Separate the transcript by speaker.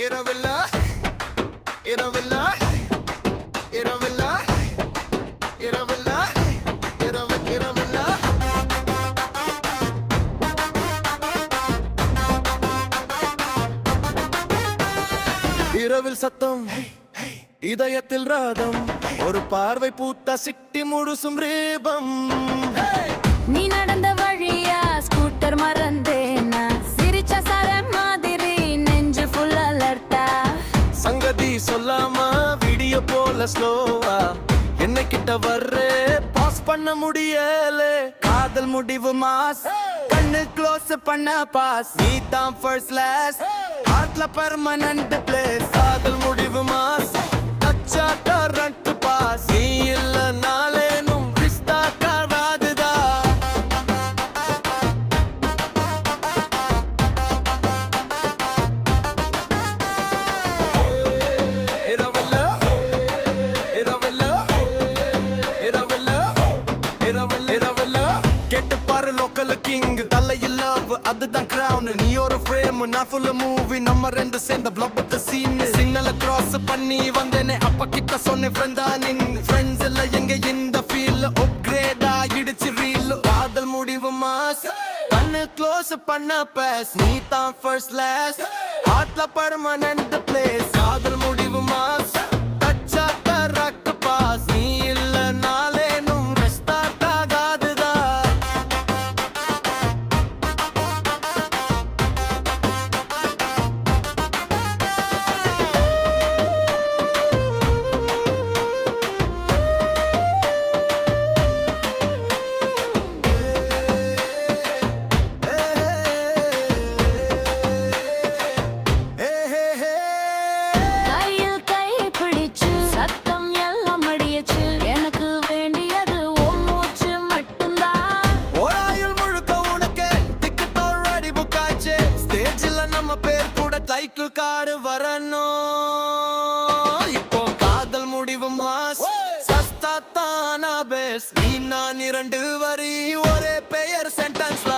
Speaker 1: இரவில்ல இரவில்ல இரவில்ல இரவில்ல இரவு இரவில்ல இரவில் சத்தம் இதயத்தில் ராகம் ஒரு பார்வை பூத்த சிட்டி முழுசும் ரீபம்
Speaker 2: நீ நடந்த வழியா ஸ்கூட்டர் மறந்தேனா சிரிச்ச சர மாதிரி நெஞ்சு ஃபுல் அலர்ட்டா
Speaker 1: சங்கதி சொல்லாம வீடியோ போல ஸ்லோவா என்ன கிட்ட வர்றே பாஸ் பண்ண முடியல
Speaker 3: காதல் முடிவு மாஸ் கண்ணு க்ளோஸ் பண்ண பாஸ் நீ தான் ஃபர்ஸ்ட் கிளாஸ் ஹார்ட்ல பெர்மனன்ட் பிளேஸ்
Speaker 1: காதல் முடிவு மாஸ் அச்சா கரண்ட் பாஸ் நீ இல்ல நாளேனும் ரிஸ்தா காராதுதா இரவில்ல இரவில்ல இரவில்ல இரவில்ல இரவில்ல கேட்டு பாரு லோக்கல் கிங் தலையில் லவ் அதுதான் கிரவுன் நீ ஒரு ஃப்ரேம் நான் ஃபுல் மூவி நம்ம ரெண்டு சேர்ந்த பிளாக் சீன் சிக்னலை கிராஸ் பண்ணி வந்தேனே அப்ப கிட்ட சொன்ன ஃப்ரெண்டா நின் ஃப்ரெண்ட்ஸ் இல்ல எங்க இந்த ஃபீல் அப்கிரேட் ஆயிடுச்சு ரீல் காதல் முடிவு மாஸ் கண்ணு க்ளோஸ் பண்ண பாஸ் நீ தான் ஃபர்ஸ்ட் கிளாஸ் ஹார்ட்ல பெர்மனன்ட் பிளேஸ் காதல் முடிவு மாஸ் டச்சா கரக்ட் பாஸ் நீ இல்ல நாளேனும் ரெஸ்டார்ட் ஆகாதுதா
Speaker 2: கையில் கை பிடிச்சு சத்தம் எல்லாம் அடியச்சு எனக்கு வேண்டியது உன் மூச்சு மட்டும்தான்
Speaker 1: ஓராயுள் முழுக்க உனக்கு டிக்கெட் ஆல்ரெடி புக் ஆச்சு ஸ்டேஜ்ல நம்ம பேர் கூட டைட்டில் கார்டு வரணும் இப்போ காதல் முடிவு மாஸ் சஸ்தா தானா பேஸ் நீ நான் இரண்டு வரி ஒரே பெயர் சென்டென்ஸ்ல